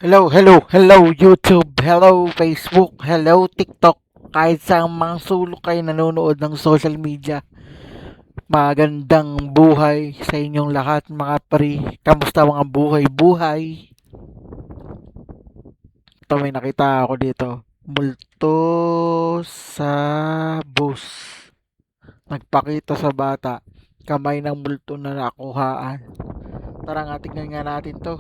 Hello YouTube, hello Facebook, hello TikTok. Kahit sa mga sulok kayo nanonood ng social media, magandang buhay sa inyong lahat mga pre. Kamusta mga buhay-buhay? Ito may nakita ako dito. Multo sa bus. Nagpakita sa bata. Kamay ng multo na nakuhaan. Tara nga, tingnan nga natin to.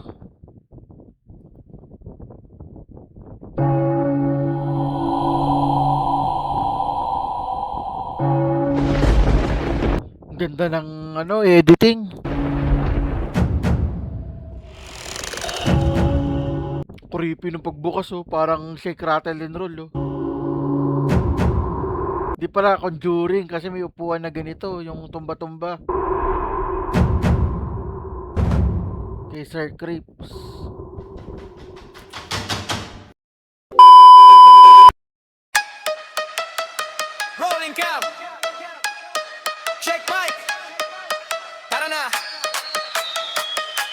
Ganda ng editing. Creepy ng pagbukas parang shake rattle and roll Di pala conjuring kasi may upuan na ganito, yung tumba-tumba. Kay Sir Creeps. Rolling cam. Check mic. Tara na.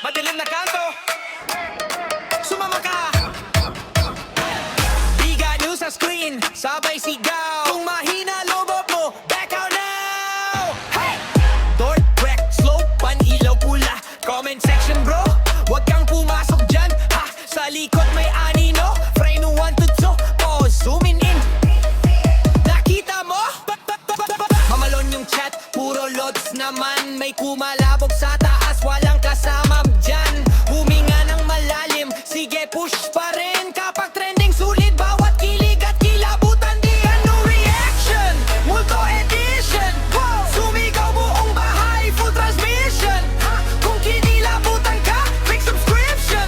Madilim na kanto. Sumama ka. Biga news sa screen. Sabay sigaw. Kung mahina lobot mo, back out now. Hey! Door, wreck, slow, pan-ilaw pula. Comment section bro. Huwag kang pumasok dyan. Ha! Sa likod may anino. Frame 1 to 2. Pause, zooming in. Nakita mo? Mamalon yung chat, puro lods naman. May kumalabog sa taas, walang kasama dyan. Huminga ng malalim, sige push pa rin. Kapag trending sulit, bawat kilig at kilabutan. Di ano reaction, multo edition. Sumigaw buong bahay, full transmission. Kung kinilabutan ka, click subscription.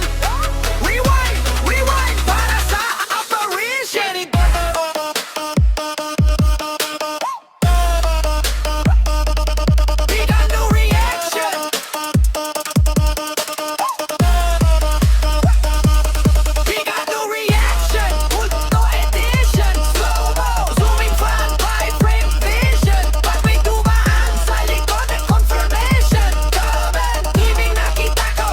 Rewind, rewind, para sa apparition. Big ano reaction. Big ano reaction. Multo edition. Slow-mo, zooming fan by frame vision. Pag may dumaan sa likod ng confirmation. Comment, ibig nakita ko.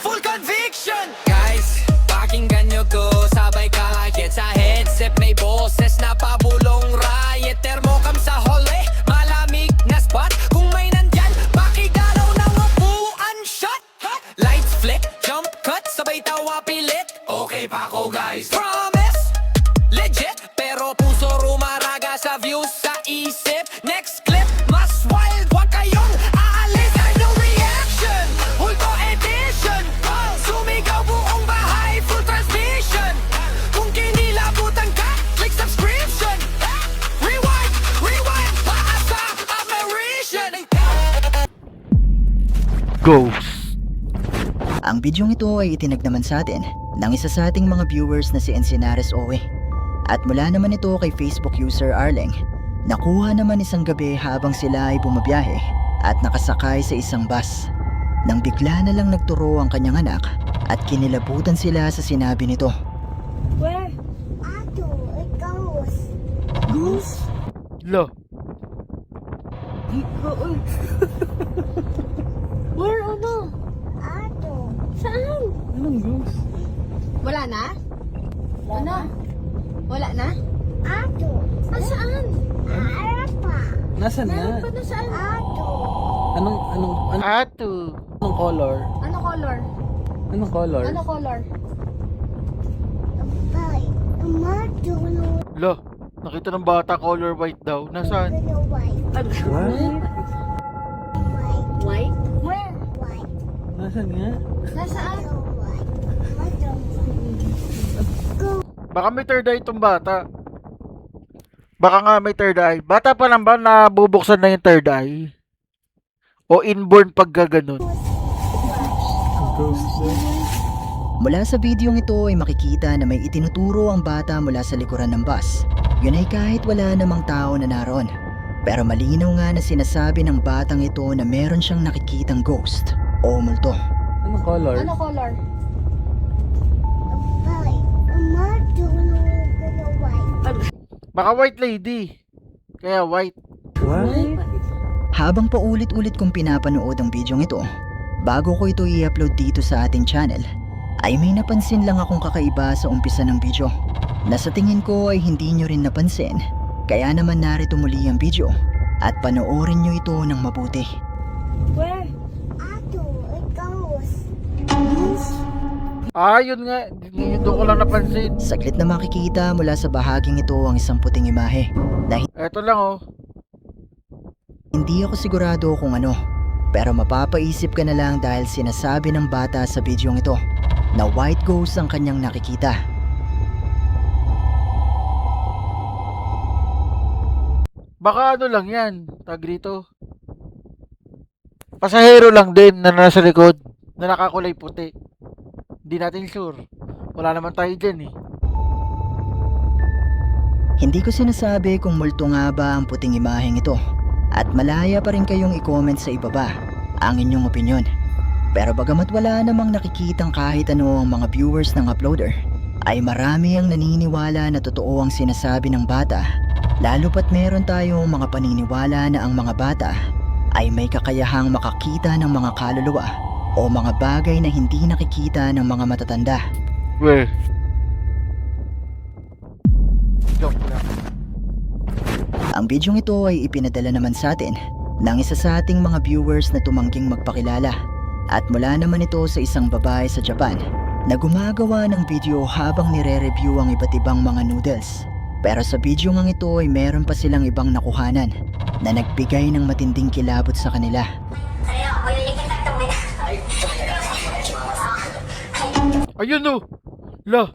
Full conviction. Guys, pakinggan nyo ko. Sabay kahit sa headset may boses na pabulong riot. Thermocam sa hole, malamig na spot. Kung may nandyan, pakigalaw ng upuan shot. Lights flick, jump cut, sabay tawa pilit. Okay pa ako guys. Promise, legit. Pero puso rumaraga sa views sa isip. Next clip, mas wild. Huwag kayong aalis. Ano reaction? Multo edition. Sumigaw buong bahay, full transmission. Kung kinilabutan ka, click subscription. Rewind, rewind, paasa, apparition. Ghost. Ang bidyong ito ay itinag naman sa atin ng isa sa ating mga viewers na si Encinares Owe. At mula naman ito kay Facebook user Arleng. Nakuha naman isang gabi habang sila ay bumabiyahe at nakasakay sa isang bus. Nang bigla na lang nagturo ang kanyang anak at kinilabutan sila sa sinabi nito. Where? Ato, it goes. Goose? Lo, Where ano? Ato. Saan? anong ghost? Wala na? Ano? Wala na? Ato. Saan? Arapa. Nasaan na? Meron pa na saan? Ato. Ato. Anong color? Ano color? Anong color? Ano color? Bye. Mato no Lo, nakita ng bata color white daw. Nasaan? no white. What? White? Where? White. Nasaan nga? Nasaan? No white. Mato. Baka may third eye itong bata. Baka nga may third eye. Bata pa lang ba nabubuksan na yung third eye? O inborn paggaganon? Ghost daw. Mula sa bidyong ito ay makikita na may itinuturo ang bata mula sa likuran ng bus. Yun ay kahit wala namang tao na naroon. Pero malinaw nga na sinasabi ng batang ito na meron siyang nakikitang ghost o multo. Anong color? Ano color? Bye. Mato no white. Baka white lady. Kaya white. What? Habang paulit-ulit kong pinapanood ang bidyong ito, bago ko ito i-upload dito sa ating channel, ay may napansin lang akong kakaiba sa umpisa ng video na sa tingin ko ay hindi nyo rin napansin. Kaya naman narito muli ang video at panoorin nyo ito ng mabuti. Where? Ato, it goes. Yun nga. Yun doon ko lang napansin. Saglit na makikita mula sa bahaging ito ang isang puting imahe na Eto lang oh. hindi ako sigurado kung ano. Pero mapapaisip ka na lang dahil sinasabi ng bata sa bidyong ito na white ghost ang kanyang nakikita. Baka ano lang yan. Tag rito. Pasahero lang din na nasa likod na nakakulay puti. Hindi natin sure. Wala naman tayo dyan eh. Hindi ko sinasabi kung multo nga ba ang puting imaheng ito. At malaya pa rin kayong i-comment sa ibaba ang inyong opinyon. Pero bagamat wala namang nakikitang kahit ano ang mga viewers ng uploader, ay marami ang naniniwala na totoo ang sinasabi ng bata. Lalo pat meron tayong mga paniniwala na ang mga bata ay may kakayahang makakita ng mga kaluluwa o mga bagay na hindi nakikita ng mga matatanda. Weh. Joke lang. Ang bidyong ito ay ipinadala naman sa atin ng isa sa ating mga viewers na tumangging magpakilala. At mula naman ito sa isang babae sa Japan na gumagawa ng video habang nire-review ang iba't ibang mga noodles. Pero sa video ngang ito ay meron pa silang ibang nakuhanan na nagbigay ng matinding kilabot sa kanila. Ayun oh. La.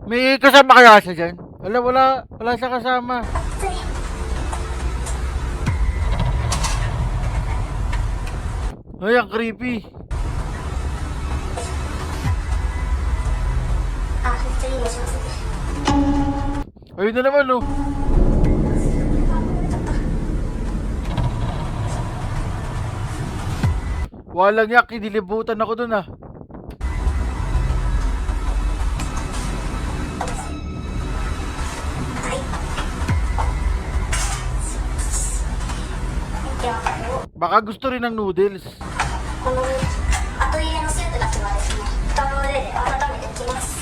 May kasama kaya siya dyan? Wala siya kasama. Ay, ang creepy. Ayun na naman oh. Walang yak, kinilibutan ako dun ah. Baka gusto rin ng noodles. このアトリエの生徒たちはですね、蓋の上で改めてきます。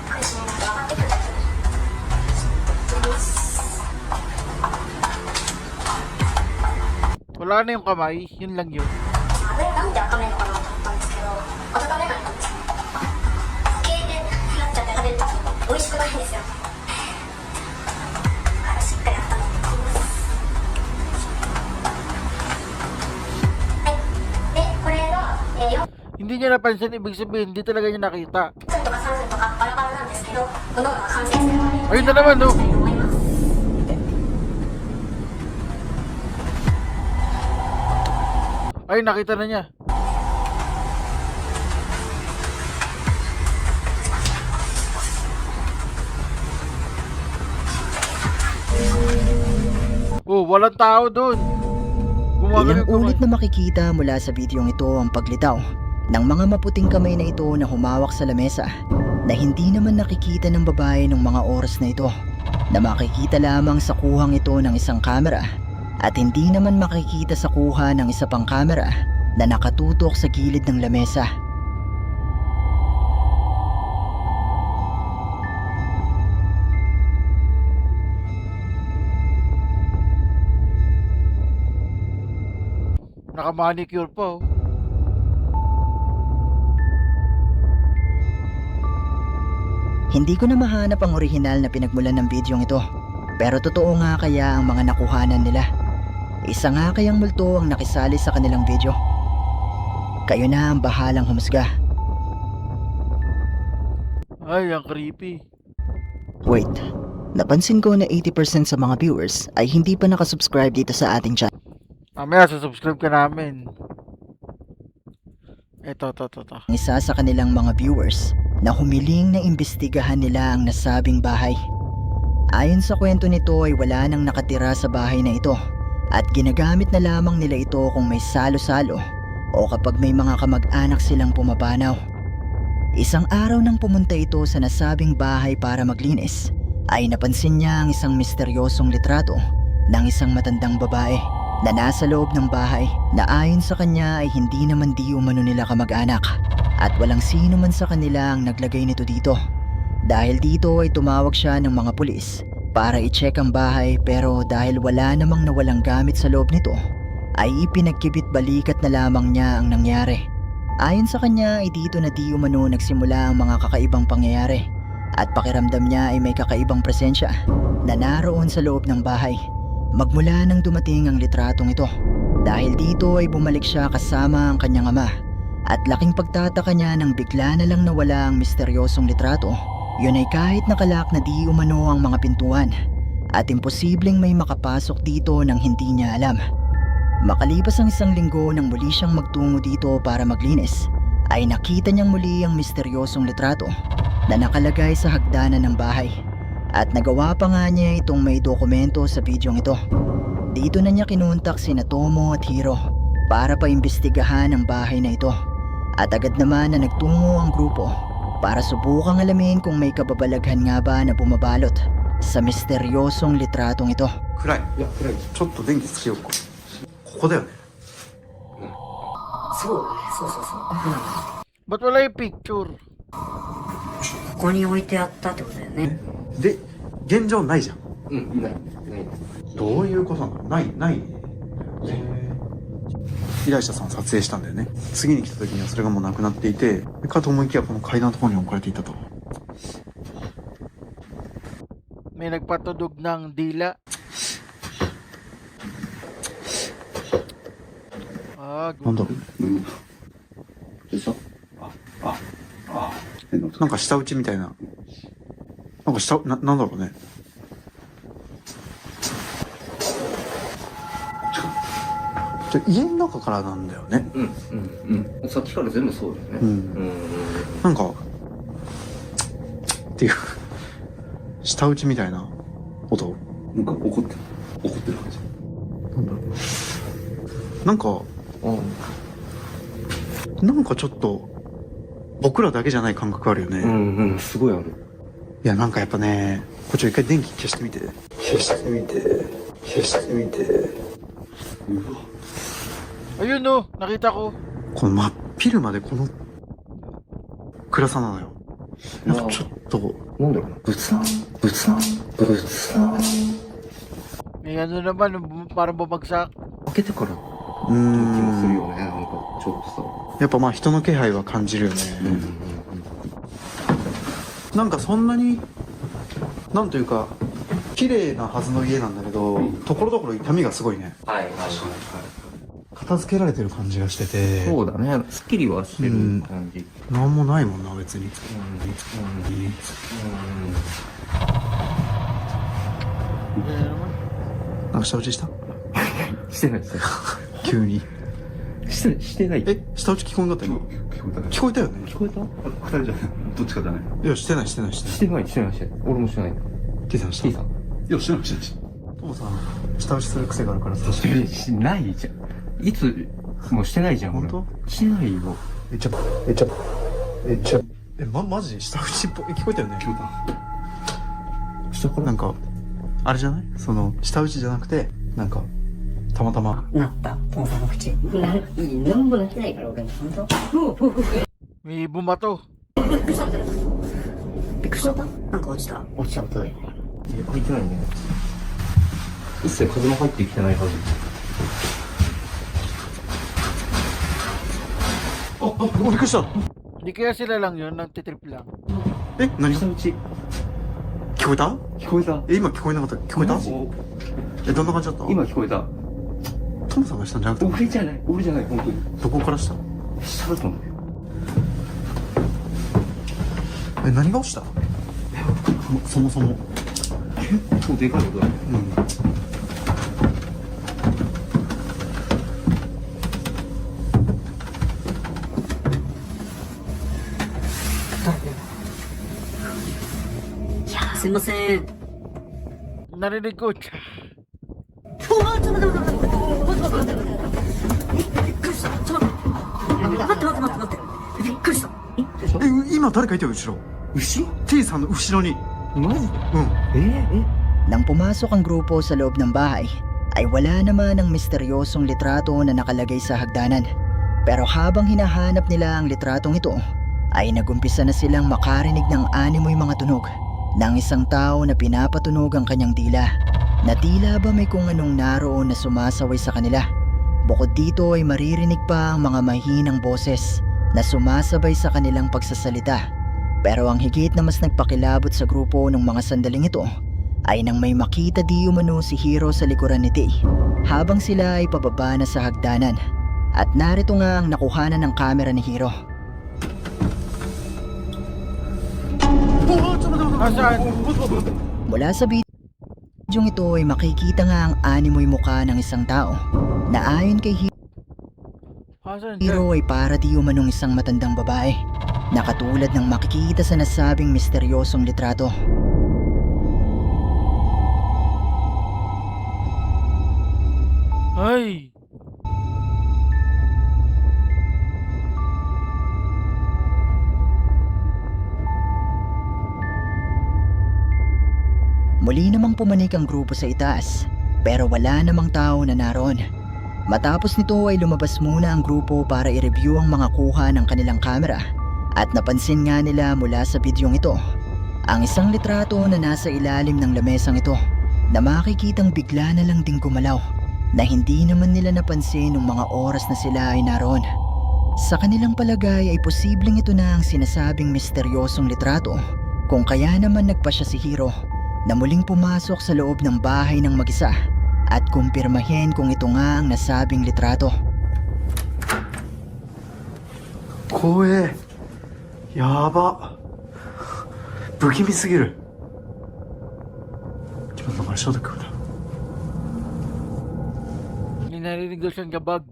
苦しみなく上がってくるだけで。きます。 Wala na yung kamay, yun lang yun. なんで赤目のかなと思ったんですけど、温めないんですよ。経営でなっちゃって食べると美味しくないんですよ。だからしっかり温めてきます。はい。で、これが、4 Hindi niya napansin, ibig sabihin, hindi talaga niya nakita. 分とか3分とかバラバラなんですけど、どのが完成するまで Ayun na naman oh. したいと思います。 Ay, nakita na niya. Oh, walang tao doon. Ilang ulit na makikita mula sa bidyong ito ang paglitaw ng mga maputing kamay na ito na humawak sa lamesa na hindi naman nakikita ng babae ng mga oras na ito, na makikita lamang sa kuhang ito ng isang kamera at hindi naman makikita sa kuha ng isa pang kamera na nakatutok sa gilid ng lamesa. Naka-manicure pa oh. Hindi ko na mahanap ang orihinal na pinagmulan ng bidyong ito, pero totoo nga kaya ang mga nakuhanan nila. Isa nga kayang multo ang nakisali sa kanilang video. Kayo na ang bahalang humusga. Ay, ang creepy. Wait, napansin ko na 80% sa mga viewers ay hindi pa nakasubscribe dito sa ating channel. Mamaya, susubscribe ka namin. Ito. Isa sa kanilang mga viewers na humiling na imbestigahan nila ang nasabing bahay. Ayon sa kwento nito ay wala nang nakatira sa bahay na ito at ginagamit na lamang nila ito kung may salo-salo o kapag may mga kamag-anak silang pumapanaw. Isang araw nang pumunta ito sa nasabing bahay para maglinis, ay napansin niya ang isang misteryosong litrato ng isang matandang babae na nasa loob ng bahay na ayon sa kanya ay hindi naman di umano nila kamag-anak at walang sino man sa kanila ang naglagay nito dito. Dahil dito ay tumawag siya ng mga pulis para i-check ang bahay, pero dahil wala namang nawalang gamit sa loob nito ay ipinagkibit balikat na lamang niya ang nangyari. Ayon sa kanya ay dito na di umano nagsimula ang mga kakaibang pangyayari at pakiramdam niya ay may kakaibang presensya na naroon sa loob ng bahay magmula nang dumating ang litratong ito. Dahil dito ay bumalik siya kasama ang kanyang ama at laking pagtataka niya nang bigla na lang nawala ang misteryosong litrato. Yun ay kahit nakalak na di umano ang mga pintuan at imposibleng may makapasok dito nang hindi niya alam. Makalipas ang isang linggo nang muli siyang magtungo dito para maglinis, ay nakita niyang muli ang misteryosong litrato na nakalagay sa hagdanan ng bahay. At nagawa pa nga niya itong may dokumento sa bidyong ito. Dito na niya kinontak sina Tomo at Hiro para paimbestigahan ang bahay na ito. At agad naman na nagtungo ang grupo para subukang alamin kung may kababalaghan nga ba na bumabalot sa misteryosong litratong ito. 暗い。いや、暗い。ちょっと電気つけようか。ここだよね。そうだね、そうそうそう。 Ba't wala yung picture? ここに置いてあったってことだよね。で、現状ないじゃん。うん、ない。どういうことなの？ない。依頼者さん撮影したんだよね。次に来た時にはそれがもうなくなっていて、かと思いきやこの階段のところに置かれていたと。 May nagpatudog ng dila. Ah, なんだろう。でしょなんか下打ちみたいな。なんかなんだろうね。じゃ家の中からなんだよね。うん。さっきから全部そうだよね。うんなんか、っていう、下打ちみたいな音。なんか怒ってる感じ。なんか、なんかちょっと、僕らだけじゃない感覚あるよね。すごいある。いや、なんかやっぱね、こっち一回電気消してみて。消してみて。 ayun no, nakita ko. この真っ昼までこの暗さなのよ。なんかちょっと、なんだろうな。ブツン。 May ano naman, parang bumagsak. 開けてから気うーもするん。よね。なんかちょっとやっぱまあ人の気配は感じるよね。さ。なんかそんなに、なんというか、綺麗なはずの家なんだけど、ところどころ痛みがすごいね。はい。片付けられてる感じがしてて、そうだね。すっきりはしてる感じ。なんもないもんな、別に。なんか下打ちしたしてない。急に。してない。え、下打ち聞こえなかった今。聞こえたよね。聞こえた？二人じゃない。どっちかだね。いや、してない。してない。俺もしてない。 T さんした T さん。いや、してない。トモさん、下打ちする癖があるからさ。しないじゃん。いつもうしてないじゃん。本当？俺してないよ。マジ下打ちっぽい。聞こえたよね。聞こえた。下からなんか、あれじゃないその、下打ちじゃなくて、なんか、たまたま。なった父さんの口何もなってないから俺本当 May bumato. びっくりしたなんか落ちた音だよね入ってないね。一切風も入ってきてないはず。びっくりした。 Hindi kaya sila lang yun, nagtitrip lang. え、何下打ち。聞こえた聞こえた。え、今聞こえなかった聞こえたえ、どんな感じだった今聞こえた。トモさんがしたんじゃなくて、俺じゃない、本当に。どこからした下だと思うよ。え、何が落ちたそもそも。結構でかい音だね。すいません Narinig ko, tsa. びっくりしたびっくりしたびっくりしたびっくりしたびっくりしたびっくりした所今誰かいたよ後ろ。後ろ T さんの後ろに。マジでうん。Nang pumasok ang grupo sa loob ng bahay, ay wala naman ang misteryosong litrato na nakalagay sa hagdanan. Pero habang hinahanap nila ang litratong ito, ay nagumpisa na silang makarinig ng animoy mga tunog ng isang tao na pinapatunog ang kanyang dila, na tila ba may kung anong naroon na sumasaway sa kanila. Bukod dito ay maririnig pa ang mga mahinang boses na sumasabay sa kanilang pagsasalita. Pero ang higit na mas nagpakilabot sa grupo ng mga sandaling ito ay nang may makita di umano si Hiro sa likuran ni Tei habang sila ay pababa na sa hagdanan. At narito nga ang nakuhanan ng kamera ni Hiro. Mula sa bidyong ito ay makikita nga ang animoy mukha ng isang tao na ayon kay Asan? Hiro ay para di umanong isang matandang babae na katulad ng makikita sa nasabing misteryosong litrato. Ay! Muli namang pumanik ang grupo sa itaas, pero wala namang tao na naroon. Matapos nito ay lumabas muna ang grupo para i-review ang mga kuha ng kanilang kamera, at napansin nga nila mula sa bidyong ito ang isang litrato na nasa ilalim ng lamesang ito na makikitang bigla na lang ding gumalaw na hindi naman nila napansin nung mga oras na sila ay naroon. Sa kanilang palagay ay posibleng ito na ang sinasabing misteryosong litrato, kung kaya naman nagpa siya si Hiro na muling pumasok sa loob ng bahay ng mag-isa at kumpirmahin kung ito nga ang nasabing litrato. 怖え。やば。不気味すぎる。ちょっと待って、消毒だ。 May narinig daw siyang gabag.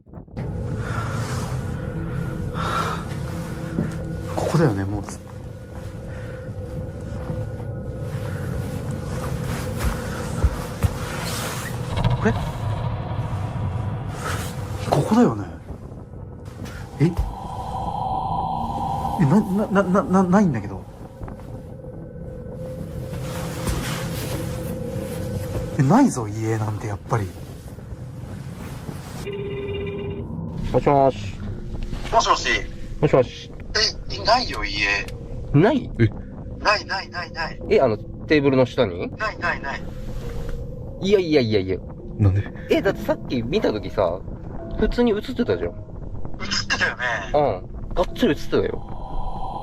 ここだよね、もう。これここだよね。ないんだけど。ないぞ、家なんてやっぱり。もしもし。もしもし。もしもし。ないよ、家。ないない。テーブルの下にない。いや。なんで？だってさっき見たときさ、普通に映ってたじゃん。映ってたよね。うん。がっつり映ってたよ。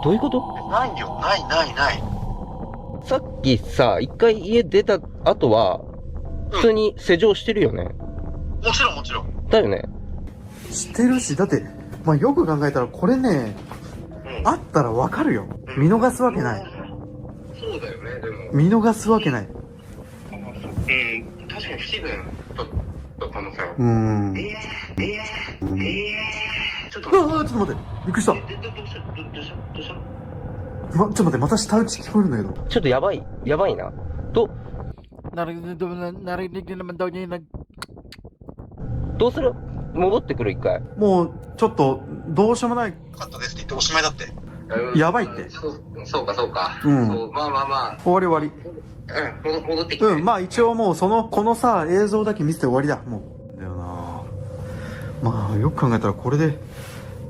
どういうことないよ、ない。さっきさ、一回家出た後は、普通に施錠してるよね。もちろん。だよね。してるし、だって、まあ、よく考えたらこれね、あったらわかるよ。見逃すわけない。そうだよね、でも。見逃すわけない。確かに不自然だった可能性ある。ちょっとちょっと待って。びっくりした。どうしたちょっと待って、また下打ち聞こえるんだけど。ちょっとやばいな。Narinig na naman daw niya yung nag... どうする戻ってくる一回。もう、ちょっと、どうしようもない。かったですって言っておしまいだって。やばいって。そうか。うんそうまあ。終わり。戻ってきて。うん、まあ一応もうこのさ、映像だけ見せて終わりだ。もう。だよな。まあ、よく考えたらこれで、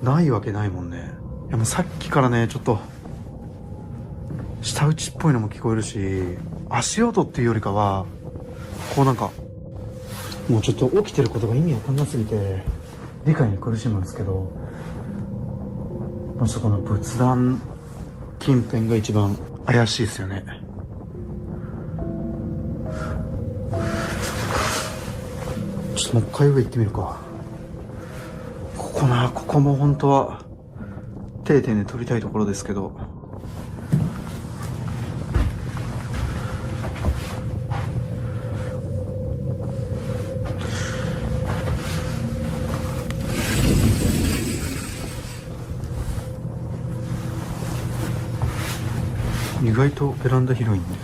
ないわけないもんね。いやもうさっきからね、ちょっと、舌打ちっぽいのも聞こえるし、足音っていうよりかは、こうなんか、もうちょっと起きてることが意味わかんなすぎて、理解に苦しむんですけど、まあそこの仏壇近辺が一番怪しいですよね。ちょっともう一回上行ってみるか。ここも本当は定点で撮りたいところですけど。意外とベランダ広いんだよ。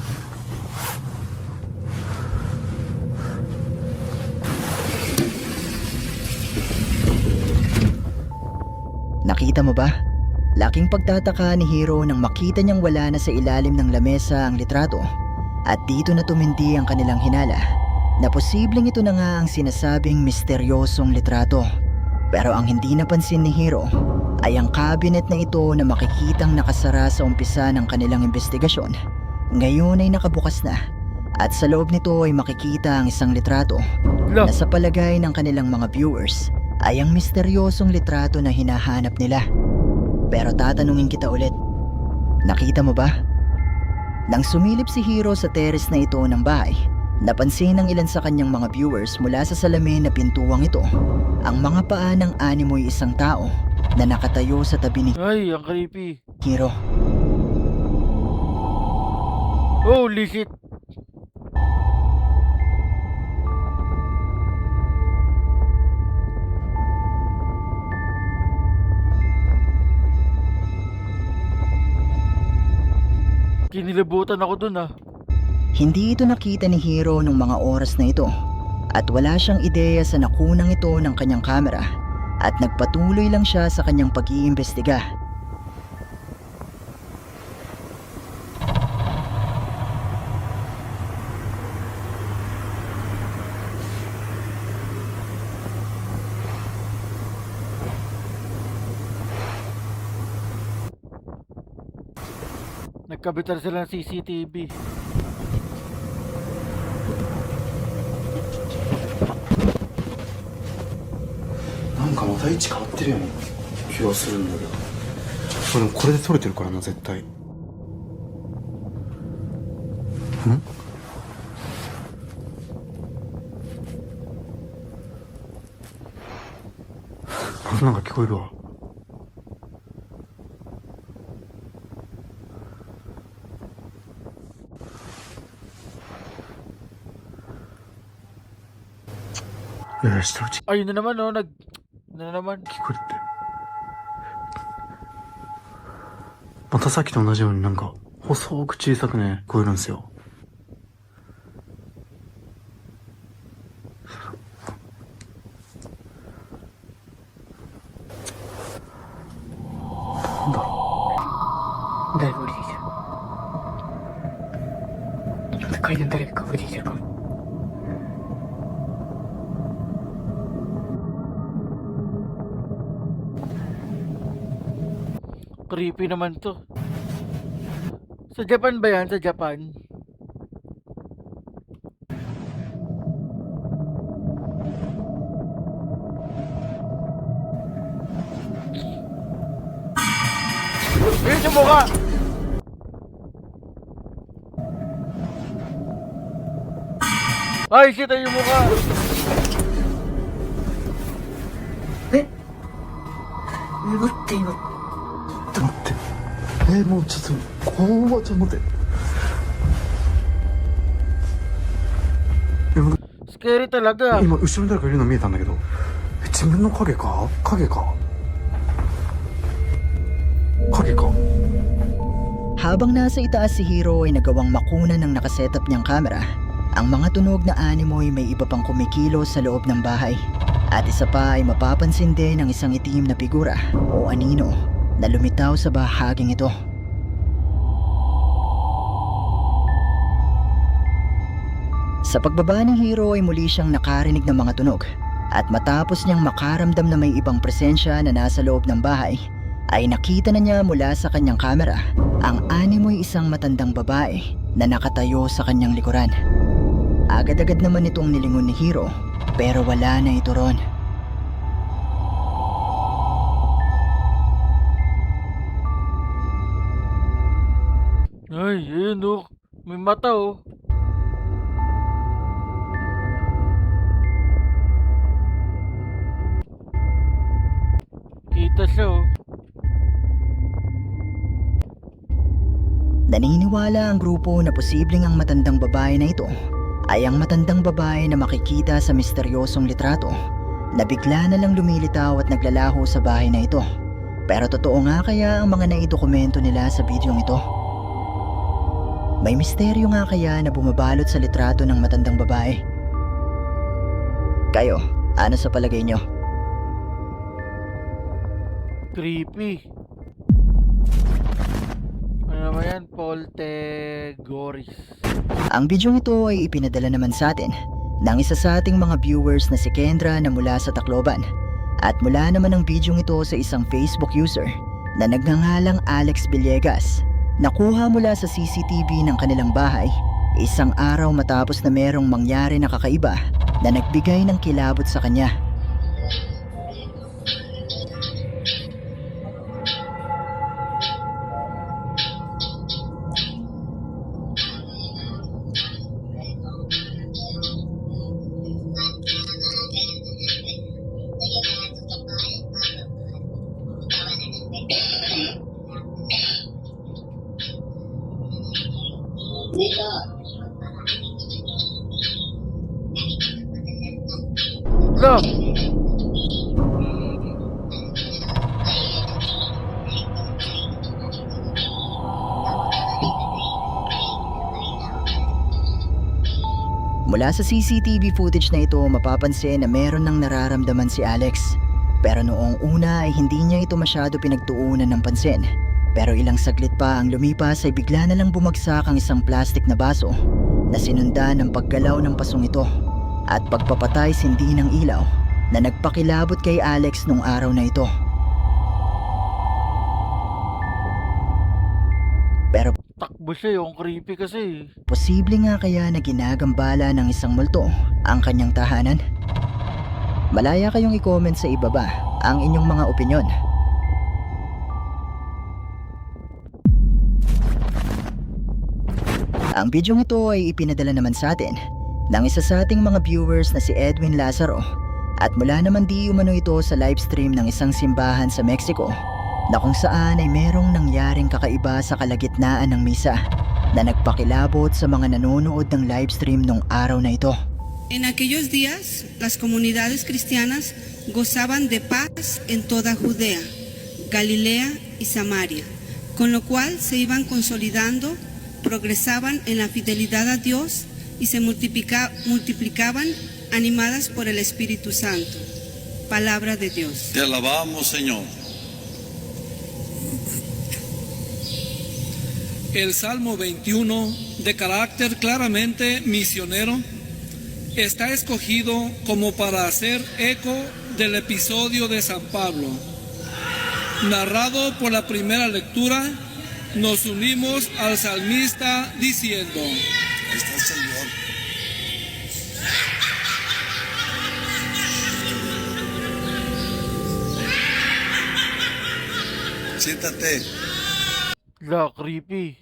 Nakita mo ba? Laking pagtataka ni Hiro nang makita niyang wala na sa ilalim ng lamesa ang litrato at dito na tumindi ang kanilang hinala na posibleng ito na nga ang sinasabing misteryosong litrato. Pero ang hindi napansin ni Hiro ay ang cabinet na ito na makikitang nakasara sa umpisa ng kanilang investigasyon. Ngayon ay nakabukas na at sa loob nito ay makikita ang isang litrato Lo, na sa palagay ng kanilang mga viewers ay ang misteryosong litrato na hinahanap nila. Pero tatanungin kita ulit, nakita mo ba? Nang sumilip si Hiro sa terrace na ito ng bahay, napansin ng ilan sa kanyang mga viewers mula sa salamin na pintuang ito ang mga paa ng animoy isang tao na nakatayo sa tabi ni ay, ang creepy. Hiro. Holy shit. Kinilabutan ako dun ah. Hindi ito nakita ni Hiro nung mga oras na ito at wala siyang ideya sa nakunang ito ng kanyang kamera at nagpatuloy lang siya sa kanyang pag-iimbestiga. Nagkabitar sila ng CCTV.なんかまた位置変わってるような気がするんだけど。でもこれで撮れてるからな、絶対。なんか聞こえるわ。いやいや、下打ち Ayun na naman oh, na naman. 聞こえるって。またさっきと同じようになんか細く小さくね、聞こえるんですよ。なんだろう。誰か降りてきてる。また階段誰か降りてきてるかも。Creepy naman to. Sa Japan ba yan? Sa Japan? Ayun yung mukha! Ay, shit! Ayun yung mukha! 待って今待って。もうちょっと、ちょっと待って。Scary talaga. 今、後ろに誰かいるの見えたんだけど。自分の影か影か Habang nasa itaas si Hiro ay nagawang makuna ng nakasetup niyang kamera. Ang mga tunog na animoy may iba pang kumikilos sa loob ng bahay. At isa pa ay mapapansin din ang isang itim na figura o anino na lumitaw sa bahaging ito. Sa pagbaba ni Hiro ay muli siyang nakarinig ng mga tunog at matapos niyang makaramdam na may ibang presensya na nasa loob ng bahay ay nakita na niya mula sa kanyang kamera ang animoy isang matandang babae na nakatayo sa kanyang likuran. Agad-agad naman itong nilingon ni Hiro pero wala na ito ron. Ay, yun oh. May mata oh. Kita siya oh. Naniniwala ang grupo na posibleng ang matandang babae na ito ay ang matandang babae na makikita sa misteryosong litrato na bigla na lang lumilitaw at naglalaho sa bahay na ito. Pero totoo nga kaya ang mga naidokumento nila sa bidyong ito? May misteryo nga kaya na bumabalot sa litrato ng matandang babae? Kayo, ano sa palagay nyo? Creepy. Ano yan? Poltegoris. Ang bidyong ito ay ipinadala naman sa atin ng isa sa ating mga viewers na si Kendra na mula sa Tacloban. At mula naman ang bidyong ito sa isang Facebook user na nagngangalang Alex Villegas. Nakuha mula sa CCTV ng kanilang bahay isang araw matapos na merong mangyari na kakaiba na nagbigay ng kilabot sa kanya. Lo! Mula sa CCTV footage na ito, mapapansin na meron nang nararamdaman si Alex. Pero noong una ay hindi niya ito masyado pinagtuunan ng pansin. Pero ilang saglit pa ang lumipas ay bigla na lang bumagsak ang isang plastic na baso na sinundan ng paggalaw ng pasong ito at pagpapatay sindi ng ilaw na nagpakilabot kay Alex nung araw na ito. Pero Takbo siya yung creepy kasi. posible nga kaya na ginagambala ng isang multo ang kanyang tahanan? Malaya kayong i-comment sa ibaba ang inyong mga opinyon. Ang bidyong ito ay ipinadala naman sa atin ng isa sa ating mga viewers na si Edwin Lazaro at mula naman di umano ito sa livestream ng isang simbahan sa Mexico na kung saan ay merong nangyaring kakaiba sa kalagitnaan ng misa na nagpakilabot sa mga nanonood ng livestream nung araw na ito. En aquellos días, las comunidades cristianas gozaban de paz en toda Judea, Galilea y Samaria, con lo cual se iban consolidando, progresaban en la fidelidad a Dios y se multiplicaban animadas por el Espíritu Santo. Palabra de Dios. Te alabamos, Señor. El Salmo 21, de carácter claramente misionero, está escogido como para hacer eco del episodio de San Pablo. Narrado por la primera lectura, nos unimos al salmista diciendo: Ahí está el Señor. Siéntate. La, creepy.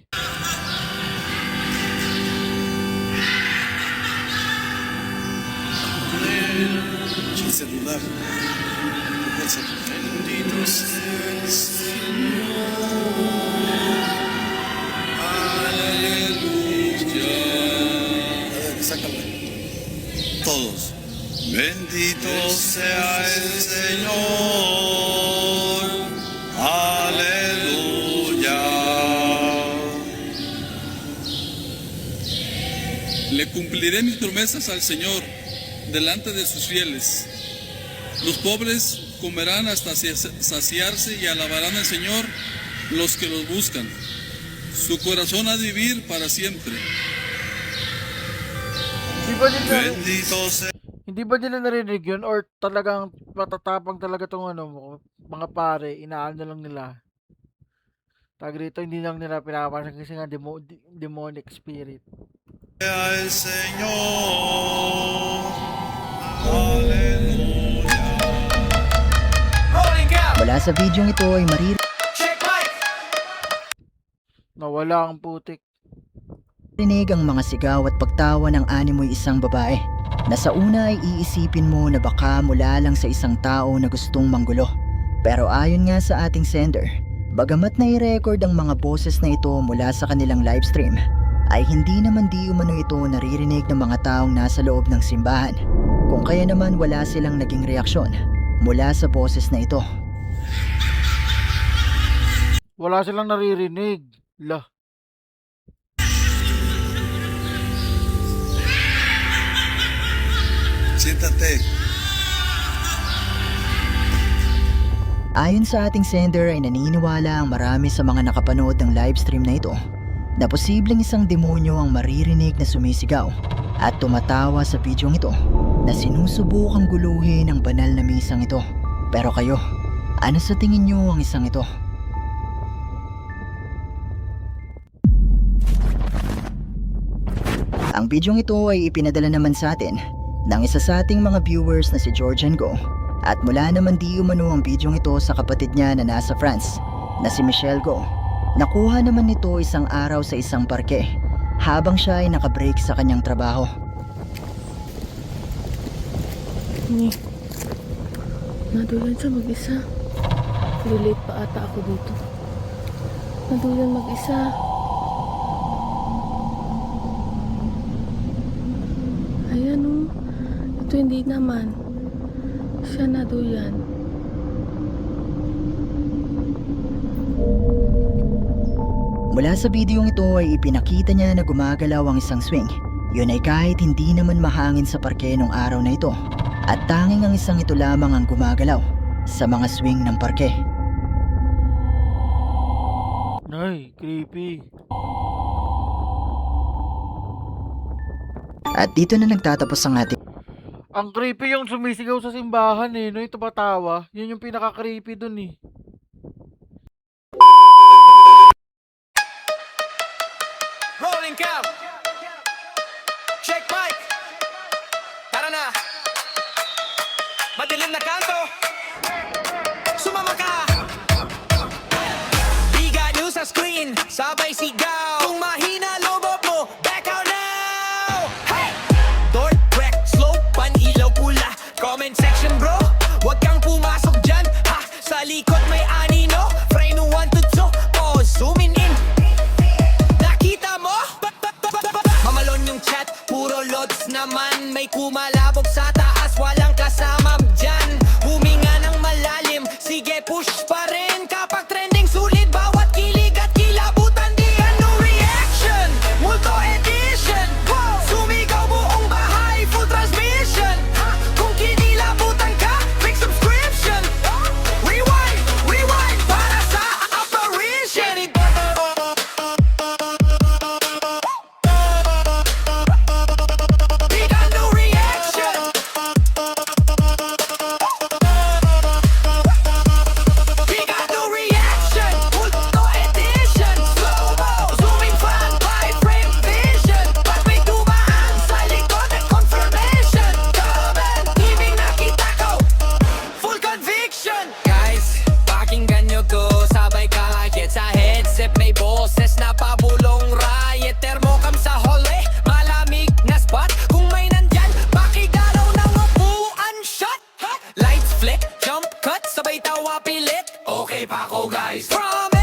El celular. El celular. Bendito sea el Señor. Aleluya. A ver, sácalo. Todos. Bendito sea el Señor. Aleluya. Le cumpliré mis promesas al Señor delante de sus fieles. Los pobres comerán hasta saciarse y alabarán al Señor los que los buscan. Su corazón ha de vivir para siempre. Bendito sea. Hindi ba nila narinig yun? Or talagang matatapang talaga tong mga pare, inaano lang nila. Tag rito, hindi lang nila pinapasan kasi nga demonic spirit. Sea el Señor. Aleluya. Mula sa bidyong ito ay Nawala ang putik. maririnig ang mga sigaw at pagtawa ng animoy isang babae na sa una ay iisipin mo na baka mula lang sa isang tao na gustong manggulo. Pero ayon nga sa ating sender, bagamat na i-record ang mga boses na ito mula sa kanilang livestream, ay hindi naman di umano ito naririnig ng mga taong nasa loob ng simbahan, kung kaya naman wala silang naging reaksyon mula sa boses na ito. Wala silang naririnig. Lah. Siéntate. Ayon sa ating sender ay naniniwala ang marami sa mga nakapanood ng livestream na ito na posibleng isang demonyo ang maririnig na sumisigaw at tumatawa sa bidyong ito na sinusubukang guluhin ang banal na misang ito. Pero kayo, ano sa tingin nyo ang isang ito? Ang bidyong ito ay ipinadala naman sa atin ng isa sa ating mga viewers na si Georgian Go. At mula naman di umano ang bidyong ito sa kapatid niya na nasa France na si Michelle Go. Nakuha naman nito isang araw sa isang parke habang siya ay nakabreak sa kanyang trabaho. Naduyan siya mag-isa. Lilate pa ata ako dito. Naduyan mag-isa. Ayan o. Ito hindi naman. Siya naduyan. Mula sa bidyong ito ay ipinakita niya na gumagalaw ang isang swing. Yun ay kahit hindi naman mahangin sa parke nung araw na ito. At tanging ang isang ito lamang ang gumagalaw sa mga swing ng parke. Ay, creepy. At dito na nagtatapos ang ating Ang creepy yung sumisigaw sa simbahan eh, no? Yung tumatawa. Yun yung pinaka-creepy dun eh. Rolling count. Check mic. Tara na. Madilim na kanto. Sumama ka. Biga nyo sa screen. Sabay sigaw. Kung mahina lobot mo, back out now. Hey! Dork, wreck, slow, pan-ilaw pula. Comment section bro. Huwag kang pumasok dyan. Ha! Sa likod may anino. Frame 1 to 2. Pause. Zooming in. Nakita mo? Mamalon yung chat, puro lods naman. May kumalabog sa taas, walang kasama dyan. Huminga ng malalim, sige push pa rin. Kapag trending sulit, bawat kilig at kilabutan. Di ano reaction, multo edition. Sumigaw buong bahay, full transmission. Kung kinilabutan ka, click subscription. Rewind, rewind, para sa apparition. Big ano reaction. Big ano reaction. Multo edition. Slow-mo, zooming fan, 5-frame vision. Pag may dumaan sa likod at confirmation. Comment, ibig nakita ko, full conviction. Guys, pakinggan nyo to, sabay kakakit sa headset. May boses na pabulong riot. Thermocam sa hole, malamig na spot. Kung may nandyan, pakigalaw ng upuan shot. Lights flick, jump cut, sabay tawa pilit. Okay pa ako guys. From